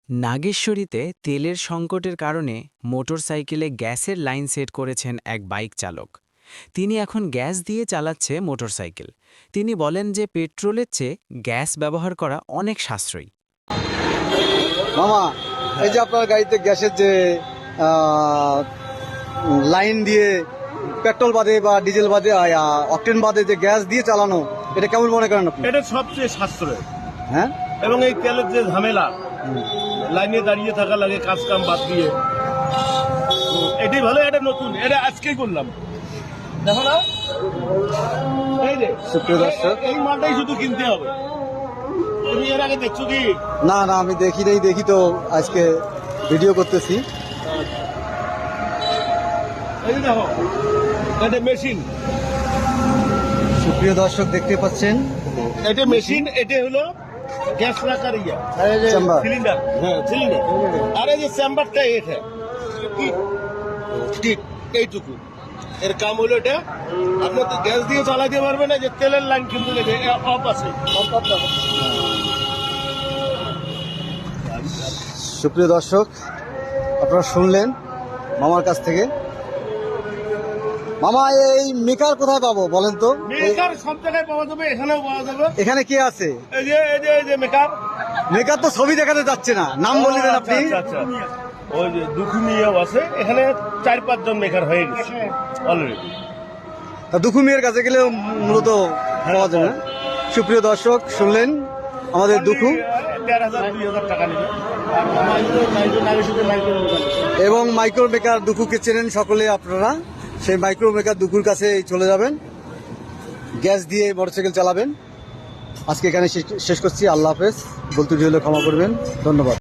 নাগেশ্বরীতে তেলের সংকটের কারণে মোটরসাইকেলে গ্যাসের লাইন সেট করেছেন এক বাইক চালক। তিনি এখন গ্যাস দিয়ে চালাচ্ছে মোটরসাইকেল। তিনি বলেন যে পেট্রোলের চেয়ে গ্যাস ব্যবহার করা অনেক সাশ্রয়ী। মামা, এই যে আপনার গাড়িতে গ্যাসের যে লাইন দিয়ে পেট্রোল বাদে বা ডিজেল বাদে অকটেন বাদে যে গ্যাস দিয়ে চালানো, এটা কেমন মনে করেন আপনি? এটা সবচেয়ে সাশ্রয়। হ্যাঁ, এবং এই তেলের যে ঝামেলা, লাইনে দাঁড়িয়ে থাকা লাগে কাজ কাম বাদ দিয়ে, এটাই ভালো। এটা নতুন, এটা আজকেই করলাম, দেখো না। এই যে সুপ্রিয় দর্শক, এই মালটাই শুধু কিনতে হবে। তুমি এর আগে দেখছো কি? না না, আমি দেখি তো আজকে ভিডিও করতেছি। এই যে দেখো, এটা মেশিন। সুপ্রিয় দর্শক, দেখতে পাচ্ছেন এটা মেশিন, এটা হলো গ্যাস রাখার ইয়া চেম্বার। সিলিন্ডার। হ্যাঁ, সিলিন্ডার। আর এই যে চেম্বারটা, এটা ঠিক এইটুকু। এর কাম হলো এটা, আপনার তো গ্যাস দিয়ে চালাতে পারবে না, যে তেলের লাইন কিন্তু অফ আছে। সুপ্রিয় দর্শক, আপনারা শুনলেন মামার কাছ থেকে। মামা, এই মেকার কোথায় পাবো বলেন তো? মেকার সব জায়গায় পাওয়া যাবে, এখানেও পাওয়া যাবে। এখানে কে আছে? এই যে মেকার। মেকার তো ছবি দেখাতে যাচ্ছে না, নাম বলে দেন আপনি। আচ্ছা, ওই যে দুঃখী মেয়েও আছে এখানে, 4-5 জন মেকার হয়ে গেছে অলরেডি। তা দুঃখু মেয়ের কাছে গেলেও মূলত পাওয়া যায় না। সুপ্রিয় দর্শক, শুনলেন আমাদের দুঃখু 1,500-2,000 টাকা নেবে। এবং মাইক্রো মেকার দুঃখুকে চেনেন সকলে আপনারা। সেই মাইক্রো মেকার দুঃখুর কাছে চলে যাবেন, গ্যাস দিয়ে মোটরসাইকেল চালাবেন। আজকে এখানে শেষ করছি। আল্লাহ হাফেজ। বলতে হলে ক্ষমা করবেন। ধন্যবাদ।